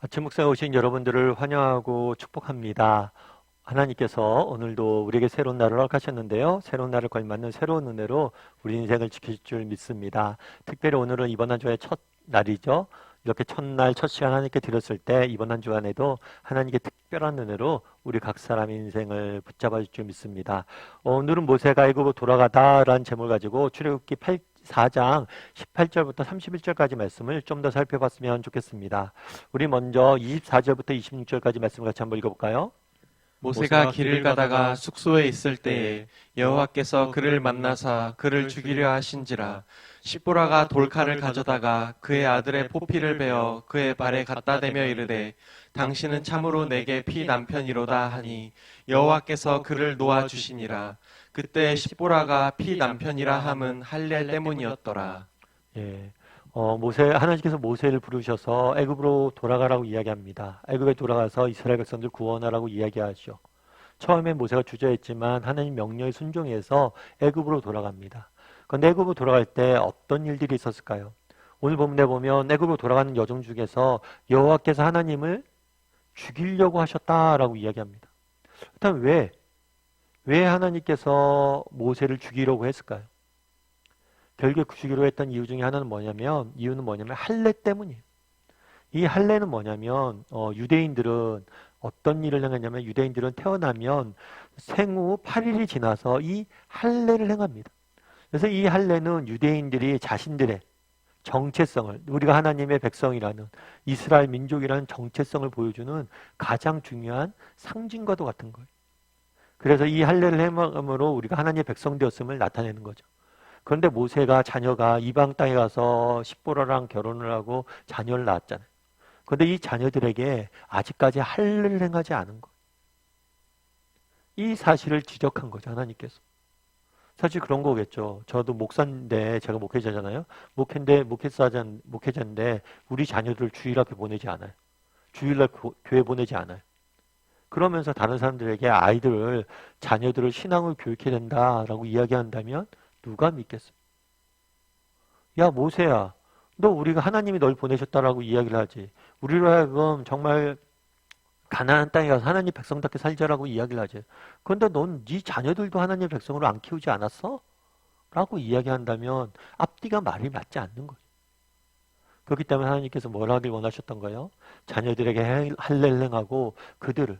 아침 묵상에 오신 여러분들을 환영하고 축복합니다. 하나님께서 오늘도 우리에게 새로운 날을 허락하셨는데요. 새로운 날을 걸맞는 새로운 은혜로 우리 인생을 지키실 줄 믿습니다. 특별히 오늘은 이번 한 주의 첫 날이죠. 이렇게 첫날, 첫 시간 하나님께 드렸을 때 이번 한 주간에도 하나님께 특별한 은혜로 우리 각 사람의 인생을 붙잡아 줄 줄 믿습니다. 오늘은 모세가 애굽으로 돌아가다라는 제목을 가지고 출애굽기 4장 18절부터 31절까지 말씀을 좀 더 살펴봤으면 좋겠습니다. 우리 먼저 24절부터 26절까지 말씀을 같이 한번 읽어볼까요? 모세가 길을 가다가 숙소에 있을 때에 여호와께서 그를 만나사 그를 죽이려 하신지라. 십보라가 돌칼을 가져다가 그의 아들의 포피를 베어 그의 발에 갖다 대며 이르되 당신은 참으로 내게 피 남편이로다 하니 여호와께서 그를 놓아 주시니라. 그때 십보라가 피 남편이라 함은 할례 때문이었더라. 예. 하나님께서 모세를 부르셔서 애굽으로 돌아가라고 이야기합니다. 애굽에 돌아가서 이스라엘 백성들 구원하라고 이야기하죠. 처음에 모세가 주저했지만 하나님 명령에 순종해서 애굽으로 돌아갑니다. 그런데 애굽으로 돌아갈 때 어떤 일들이 있었을까요? 오늘 본문에 보면 애굽으로 돌아가는 여정 중에서 여호와께서 하나님을 죽이려고 하셨다라고 이야기합니다. 그렇다면 왜 하나님께서 모세를 죽이려고 했을까요? 결국 죽이로 했던 이유 중에 하나는 이유는 뭐냐면 할례 때문이에요. 이 할례는 뭐냐면 유대인들은 어떤 일을 행하냐면 유대인들은 태어나면 생후 8일이 지나서 이 할례를 행합니다. 그래서 이 할례는 유대인들이 자신들의 정체성을, 우리가 하나님의 백성이라는 이스라엘 민족이라는 정체성을 보여주는 가장 중요한 상징과도 같은 거예요. 그래서 이 할례를 행함으로 우리가 하나님의 백성 되었음을 나타내는 거죠. 그런데 모세가 자녀가 이방 땅에 가서 십보라랑 결혼을 하고 자녀를 낳았잖아요. 그런데 이 자녀들에게 아직까지 할례를 행하지 않은 것. 이 사실을 지적한 거죠, 하나님께서. 사실 그런 거겠죠. 저도 목사인데, 제가 목회자잖아요. 목회자인데, 우리 자녀들을 주일학교 보내지 않아요. 주일날 교회 보내지 않아요. 그러면서 다른 사람들에게 자녀들을 신앙을 교육해야 된다라고 이야기한다면 누가 믿겠어요? 야, 모세야, 우리가 하나님이 널 보내셨다라고 이야기를 하지. 우리로 하여금 정말 가나안 땅에 가서 하나님 백성답게 살자라고 이야기를 하지. 그런데 넌 네 자녀들도 하나님 백성으로 안 키우지 않았어? 라고 이야기한다면 앞뒤가 말이 맞지 않는 거예요. 그렇기 때문에 하나님께서 뭘 하길 원하셨던가요? 자녀들에게 할례를 행하고 그들을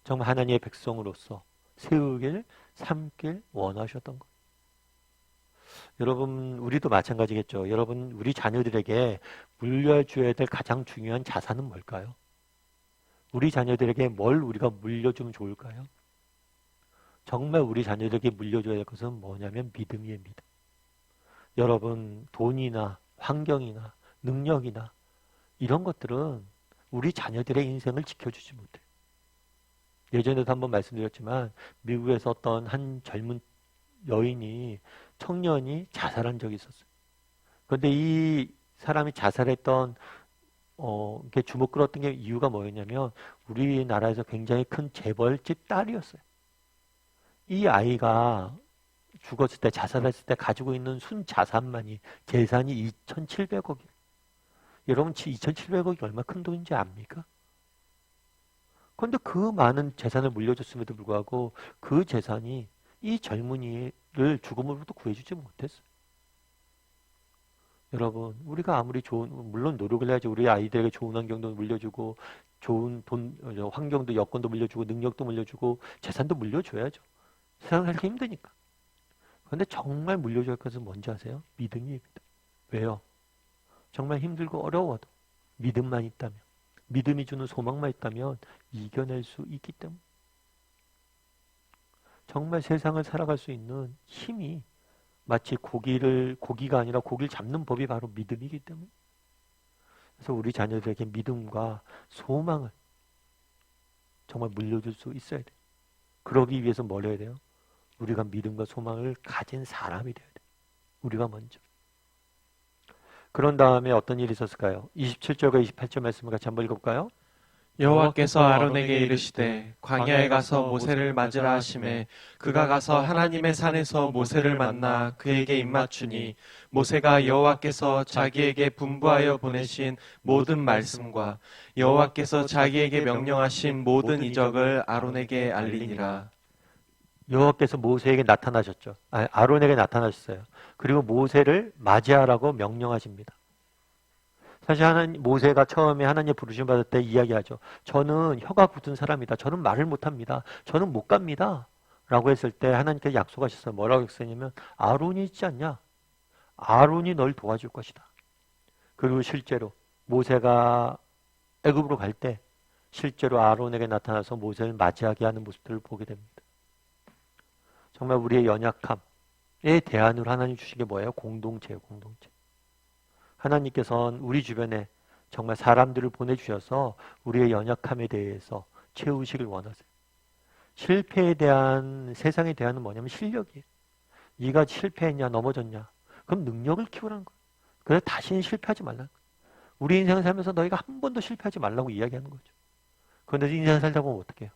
정말 하나님의 백성으로서 세우길, 삼길 원하셨던 거예요. 여러분, 우리도 마찬가지겠죠. 여러분, 우리 자녀들에게 물려줘야 될 가장 중요한 자산은 뭘까요? 우리 자녀들에게 뭘 우리가 물려주면 좋을까요? 정말 우리 자녀들에게 물려줘야 할 것은 뭐냐면 믿음이에요, 믿음. 여러분, 돈이나 환경이나 능력이나 이런 것들은 우리 자녀들의 인생을 지켜주지 못해요. 예전에도 한번 말씀드렸지만 미국에서 어떤 한 젊은 청년이 자살한 적이 있었어요. 그런데 이 사람이 자살했던 이렇게 주목 끌었던 게 이유가 뭐였냐면 우리나라에서 굉장히 큰 재벌집 딸이었어요. 이 아이가 죽었을 때, 자살했을 때 가지고 있는 순자산만이 재산이 2,700억이에요. 여러분, 2,700억이 얼마 큰 돈인지 압니까? 그런데 그 많은 재산을 물려줬음에도 불구하고 그 재산이 이 젊은이를 죽음으로부터 구해주지 못했어요. 여러분, 우리가 아무리 물론 노력을 해야지 우리 아이들에게 좋은 환경도 물려주고, 좋은 환경도, 여건도 물려주고, 능력도 물려주고, 재산도 물려줘야죠. 세상을 살기 힘드니까. 그런데 정말 물려줘야 할 것은 뭔지 아세요? 믿음입니다. 왜요? 정말 힘들고 어려워도 믿음만 있다면, 믿음이 주는 소망만 있다면 이겨낼 수 있기 때문에. 정말 세상을 살아갈 수 있는 힘이 마치 고기가 아니라 고기를 잡는 법이 바로 믿음이기 때문에. 그래서 우리 자녀들에게 믿음과 소망을 정말 물려줄 수 있어야 돼요. 그러기 위해서 뭘 해야 돼요? 우리가 믿음과 소망을 가진 사람이 돼야 돼요. 우리가 먼저. 그런 다음에 어떤 일이 있었을까요? 27절과 28절 말씀을 같이 한번 읽어볼까요? 여호와께서 아론에게 이르시되 광야에 가서 모세를 맞으라 하시매 그가 가서 하나님의 산에서 모세를 만나 그에게 입맞추니 모세가 여호와께서 자기에게 분부하여 보내신 모든 말씀과 여호와께서 자기에게 명령하신 모든 이적을 아론에게 알리니라. 여호와께서 모세에게 나타나셨죠. 아론에게 나타나셨어요. 그리고 모세를 맞이하라고 명령하십니다. 사실 모세가 처음에 하나님 부르심 받을 때 이야기하죠. 저는 혀가 굳은 사람이다. 저는 말을 못합니다. 저는 못 갑니다. 라고 했을 때 하나님께서 약속하셨어요. 뭐라고 했냐면 아론이 있지 않냐? 아론이 널 도와줄 것이다. 그리고 실제로 모세가 애굽으로 갈 때 실제로 아론에게 나타나서 모세를 맞이하게 하는 모습들을 보게 됩니다. 정말 우리의 연약함에 대안으로 하나님 주신 게 뭐예요? 공동체예요. 공동체. 하나님께서는 우리 주변에 정말 사람들을 보내주셔서 우리의 연약함에 대해서 채우시길 원하세요. 실패에 대한 세상에 대한은 뭐냐면 실력이에요. 네가 실패했냐 넘어졌냐 그럼 능력을 키우라는 거예요. 그래서 다시는 실패하지 말라는 거예요. 우리 인생을 살면서 너희가 한 번도 실패하지 말라고 이야기하는 거죠. 그런데 인생을 살다 보면 어떻게 해요?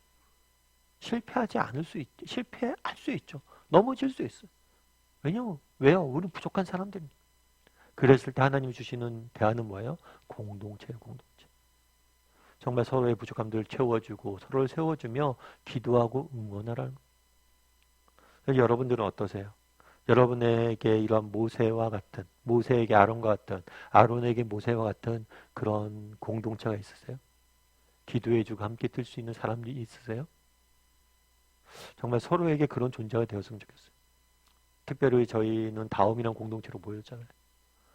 실패하지 않을 수 있죠. 실패할 수 있죠. 넘어질 수 있어요. 왜요? 우리는 부족한 사람들입니다. 그랬을 때 하나님이 주시는 대안은 뭐예요? 공동체예요. 공동체. 정말 서로의 부족함들을 채워주고 서로를 세워주며 기도하고 응원하라는 거예요. 여러분들은 어떠세요? 여러분에게 이런 모세와 같은, 모세에게 아론과 같은, 아론에게 모세와 같은 그런 공동체가 있으세요? 기도해주고 함께 뛸 수 있는 사람들이 있으세요? 정말 서로에게 그런 존재가 되었으면 좋겠어요. 특별히 저희는 다음이란 공동체로 모였잖아요.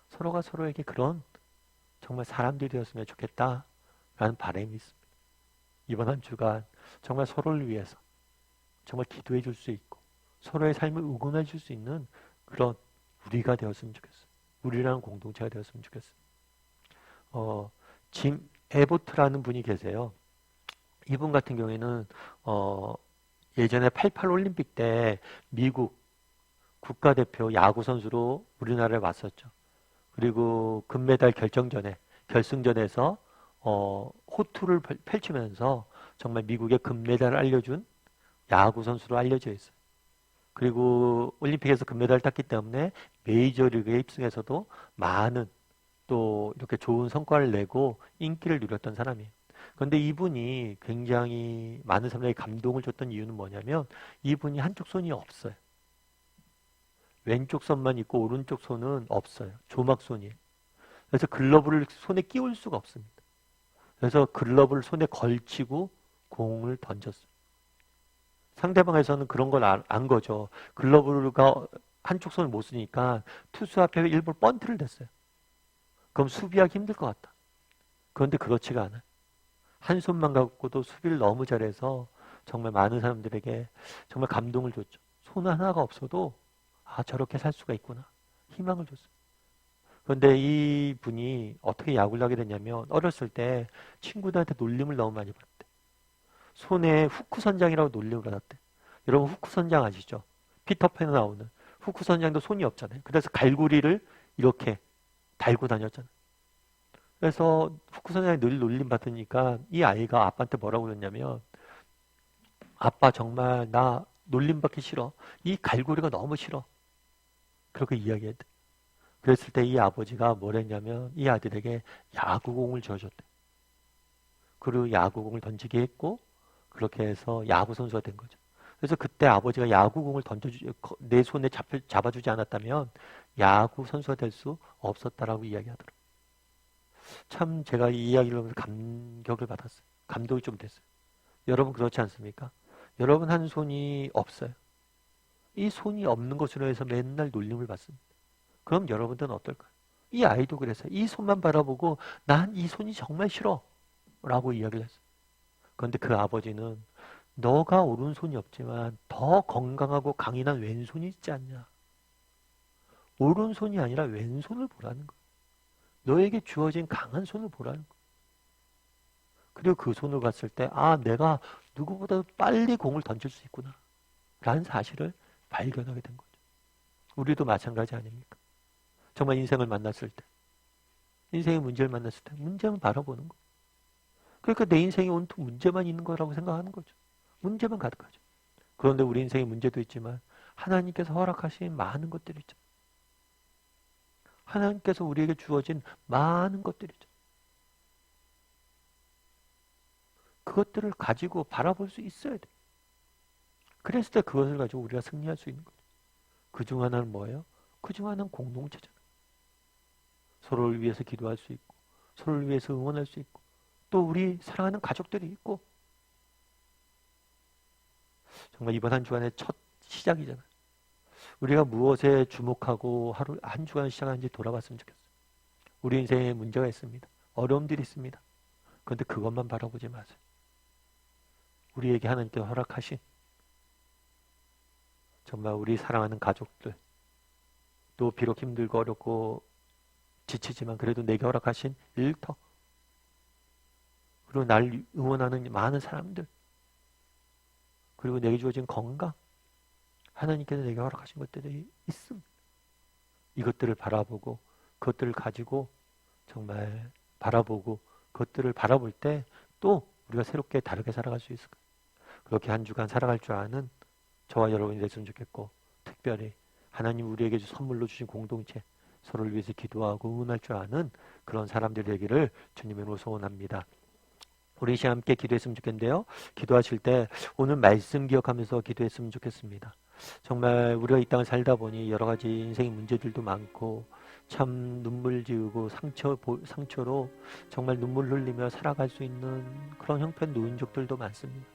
서로가 서로에게 그런 정말 사람들이 되었으면 좋겠다라는 바람이 있습니다. 이번 한 주간 정말 서로를 위해서 정말 기도해 줄 수 있고 서로의 삶을 응원해 줄 수 있는 그런 우리가 되었으면 좋겠어요. 우리라는 공동체가 되었으면 좋겠어요. 짐 에보트라는 분이 계세요. 이분 같은 경우에는 예전에 88 올림픽 때 미국 국가대표 야구 선수로 우리나라에 왔었죠. 그리고 금메달 결승전에서 호투를 펼치면서 정말 미국의 금메달을 알려준 야구 선수로 알려져 있어요. 그리고 올림픽에서 금메달을 땄기 때문에 메이저리그에 입성해서도 많은 또 이렇게 좋은 성과를 내고 인기를 누렸던 사람이에요. 그런데 이분이 굉장히 많은 사람들에게 감동을 줬던 이유는 뭐냐면 이분이 한쪽 손이 없어요. 왼쪽 손만 있고 오른쪽 손은 없어요. 조막손이에요. 그래서 글러브를 손에 끼울 수가 없습니다. 그래서 글러브를 손에 걸치고 공을 던졌어요. 상대방에서는 그런 걸 안 거죠. 글러브가 한쪽 손을 못 쓰니까 투수 앞에 일부러 번트를 댔어요. 그럼 수비하기 힘들 것 같다. 그런데 그렇지가 않아요. 한 손만 갖고도 수비를 너무 잘해서 정말 많은 사람들에게 정말 감동을 줬죠. 손 하나가 없어도 저렇게 살 수가 있구나. 희망을 줬어요. 그런데 이 분이 어떻게 야구를 하게 됐냐면 어렸을 때 친구들한테 놀림을 너무 많이 받았대. 손에 후크 선장이라고 놀림을 받았대. 여러분 후크 선장 아시죠? 피터팬에 나오는 후크 선장도 손이 없잖아요. 그래서 갈고리를 이렇게 달고 다녔잖아요. 그래서 후크 선장이 늘 놀림 받으니까 이 아이가 아빠한테 뭐라고 그랬냐면 아빠 정말 나 놀림 받기 싫어. 이 갈고리가 너무 싫어. 그렇게 이야기했대. 그랬을 때 이 아버지가 뭘 했냐면 이 아들에게 야구공을 쥐어줬대. 그리고 야구공을 던지게 했고 그렇게 해서 야구 선수가 된 거죠. 그래서 그때 아버지가 야구공을 내 손에 잡아주지 않았다면 야구 선수가 될 수 없었다라고 이야기하더라고요. 참 제가 이 이야기를 하면서 감격을 받았어요. 감동이 좀 됐어요. 여러분 그렇지 않습니까? 여러분 한 손이 없어요. 이 손이 없는 것으로 해서 맨날 놀림을 받습니다. 그럼 여러분들은 어떨까요? 이 아이도 그랬어요. 이 손만 바라보고 난 이 손이 정말 싫어 라고 이야기를 했어요. 그런데 그 아버지는 너가 오른손이 없지만 더 건강하고 강인한 왼손이 있지 않냐. 오른손이 아니라 왼손을 보라는 거예요. 너에게 주어진 강한 손을 보라는 거예요. 그리고 그 손을 봤을 때 내가 누구보다 빨리 공을 던질 수 있구나 라는 사실을 발견하게 된 거죠. 우리도 마찬가지 아닙니까? 정말 인생을 만났을 때 인생의 문제를 만났을 때 문제만 바라보는 거예요. 그러니까 내 인생에 온통 문제만 있는 거라고 생각하는 거죠. 문제만 가득하죠. 그런데 우리 인생에 문제도 있지만 하나님께서 허락하신 많은 것들이 있죠. 하나님께서 우리에게 주어진 많은 것들이 있죠. 그것들을 가지고 바라볼 수 있어야 돼. 그랬을 때 그것을 가지고 우리가 승리할 수 있는 거죠. 그중 하나는 뭐예요? 그중 하나는 공동체잖아요. 서로를 위해서 기도할 수 있고, 서로를 위해서 응원할 수 있고, 또 우리 사랑하는 가족들이 있고, 정말 이번 한 주간의 첫 시작이잖아요. 우리가 무엇에 주목하고 하루 한 주간 시작하는지 돌아봤으면 좋겠어요. 우리 인생에 문제가 있습니다. 어려움들이 있습니다. 그런데 그것만 바라보지 마세요. 우리에게 하나님께 허락하신 정말 우리 사랑하는 가족들, 또 비록 힘들고 어렵고 지치지만 그래도 내게 허락하신 일터, 그리고 날 응원하는 많은 사람들, 그리고 내게 주어진 건강, 하나님께서 내게 허락하신 것들이 있습니다. 이것들을 바라보고 그것들을 가지고 정말 바라보고 그것들을 바라볼 때 또 우리가 새롭게 다르게 살아갈 수 있을 거예요. 그렇게 한 주간 살아갈 줄 아는 저와 여러분이 됐으면 좋겠고, 특별히 하나님 우리에게 선물로 주신 공동체, 서로를 위해서 기도하고 응원할 줄 아는 그런 사람들이 되기를 주님으로 소원합니다. 우리 시간 함께 기도했으면 좋겠는데요. 기도하실 때 오늘 말씀 기억하면서 기도했으면 좋겠습니다. 정말 우리가 이 땅을 살다 보니 여러 가지 인생의 문제들도 많고 참 눈물 지우고 상처로 정말 눈물 흘리며 살아갈 수 있는 그런 형편 노인족들도 많습니다.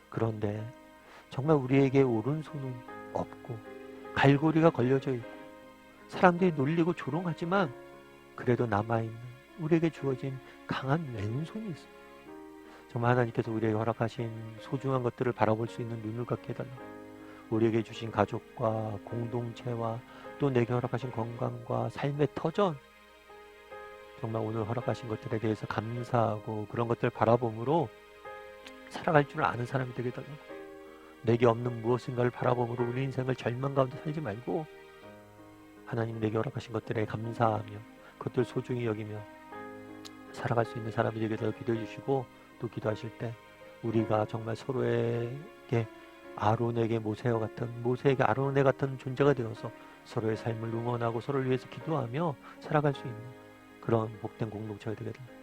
그런데 정말 우리에게 오른손은 없고 갈고리가 걸려져 있고 사람들이 놀리고 조롱하지만 그래도 남아있는 우리에게 주어진 강한 왼손이 있습니다. 정말 하나님께서 우리에게 허락하신 소중한 것들을 바라볼 수 있는 눈을 갖게 해달라고, 우리에게 주신 가족과 공동체와 또 내게 허락하신 건강과 삶의 터전, 정말 오늘 허락하신 것들에 대해서 감사하고 그런 것들을 바라봄으로 살아갈 줄 아는 사람이 되게 해달라고, 내게 없는 무엇인가를 바라봄으로 우리 인생을 절망 가운데 살지 말고 하나님 내게 허락하신 것들에 감사하며 그것들 소중히 여기며 살아갈 수 있는 사람이 되게 해달라고 기도해 주시고, 또 기도하실 때 우리가 정말 서로에게 아론에게 모세에게 아론에 같은 존재가 되어서 서로의 삶을 응원하고 서로를 위해서 기도하며 살아갈 수 있는 그런 복된 공동체가 되게 해달라고,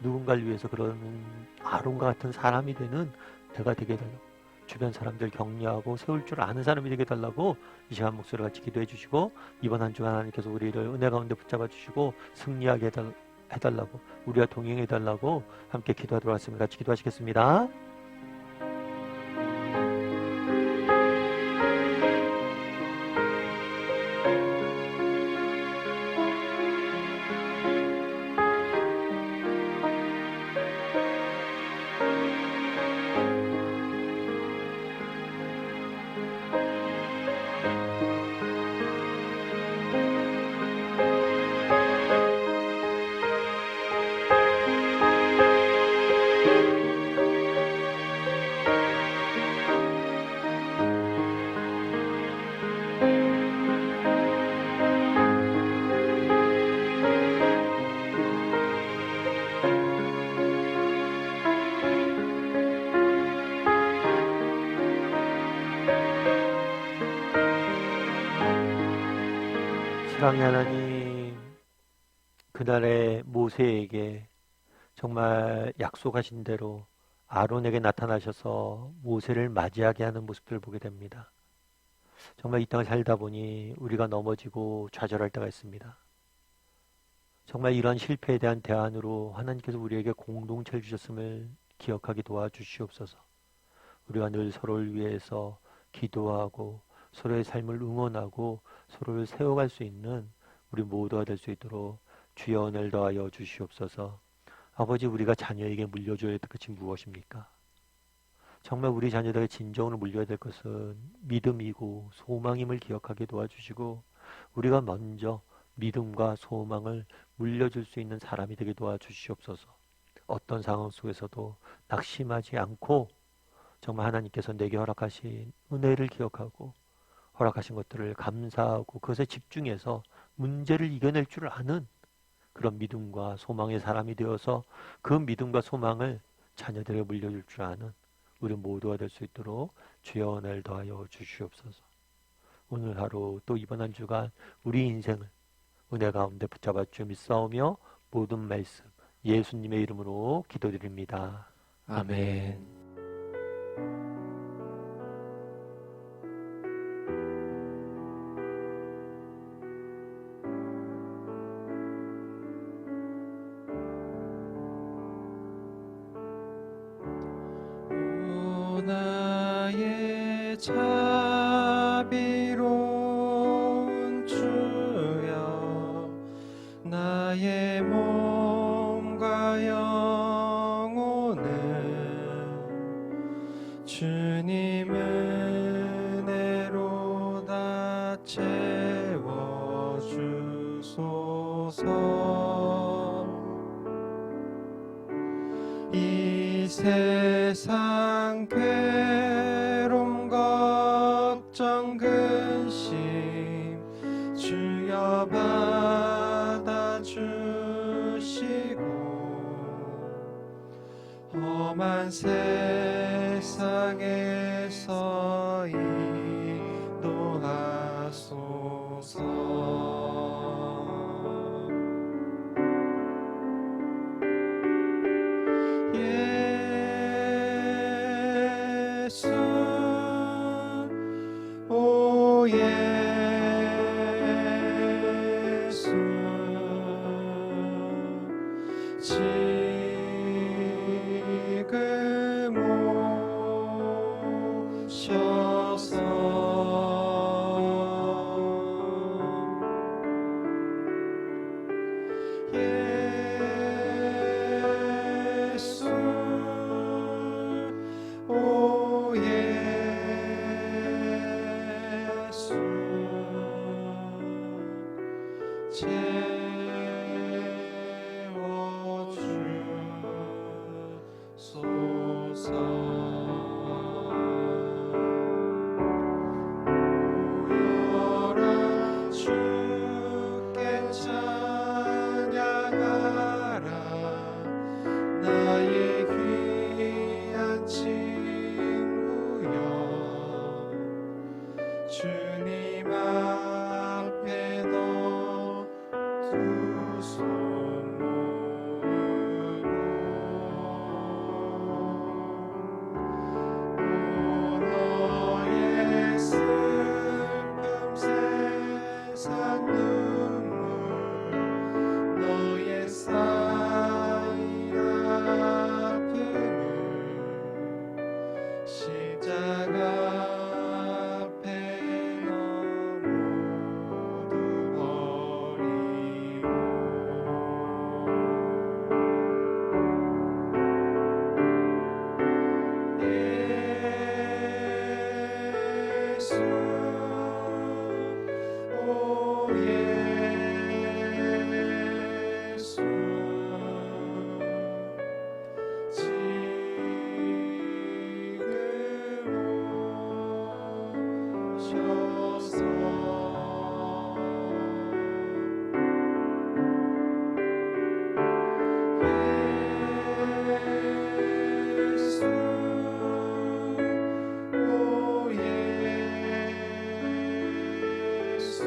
누군가를 위해서 그런 아론과 같은 사람이 되는 내가 되게 해달라고, 주변 사람들 격려하고 세울 줄 아는 사람이 되게 해달라고 이 시간 목소리 같이 기도해 주시고, 이번 한 주간 하나님께서 우리를 은혜 가운데 붙잡아 주시고 승리하게 해달라고, 우리와 동행해 달라고 함께 기도하도록 하겠습니다. 같이 기도하시겠습니다. 사랑의 하나님, 그날의 모세에게 정말 약속하신 대로 아론에게 나타나셔서 모세를 맞이하게 하는 모습들을 보게 됩니다. 정말 이 땅을 살다 보니 우리가 넘어지고 좌절할 때가 있습니다. 정말 이런 실패에 대한 대안으로 하나님께서 우리에게 공동체를 주셨음을 기억하게 도와주시옵소서. 우리가 늘 서로를 위해서 기도하고 서로의 삶을 응원하고 서로를 세워갈 수 있는 우리 모두가 될 수 있도록 주여 은혜를 더하여 주시옵소서. 아버지, 우리가 자녀에게 물려줘야 될 것이 무엇입니까? 정말 우리 자녀들에게 진정으로 물려야 될 것은 믿음이고 소망임을 기억하게 도와주시고, 우리가 먼저 믿음과 소망을 물려줄 수 있는 사람이 되게 도와주시옵소서. 어떤 상황 속에서도 낙심하지 않고 정말 하나님께서 내게 허락하신 은혜를 기억하고 허락하신 것들을 감사하고 그것에 집중해서 문제를 이겨낼 줄 아는 그런 믿음과 소망의 사람이 되어서 그 믿음과 소망을 자녀들에게 물려줄 줄 아는 우리 모두가 될 수 있도록 주여 은혜를 더하여 주시옵소서. 오늘 하루 또 이번 한 주간 우리 인생을 은혜 가운데 붙잡아 주여 믿사오며 모든 말씀 예수님의 이름으로 기도드립니다. 아멘. 오 나의 자비로운 주여 나의 몸과 영혼을 주님 은혜로 다 채워주소서. 이 세상 괴로움 걱정 근심 주여 받아주시고 험한 세상에서 인도하소서. 예수 오 예수 지금 오셔서 예수 오 예수 모여라 주께 찬양하라 나의 귀한 친구여 주님 앞에 너 두 손 모으고 너의 슬픔 세상 눈물 너의 쌓인 아픔을 십자가 앞에 너 모두 버리고 예수 오 예수 지금 오셔서 예수 오 예수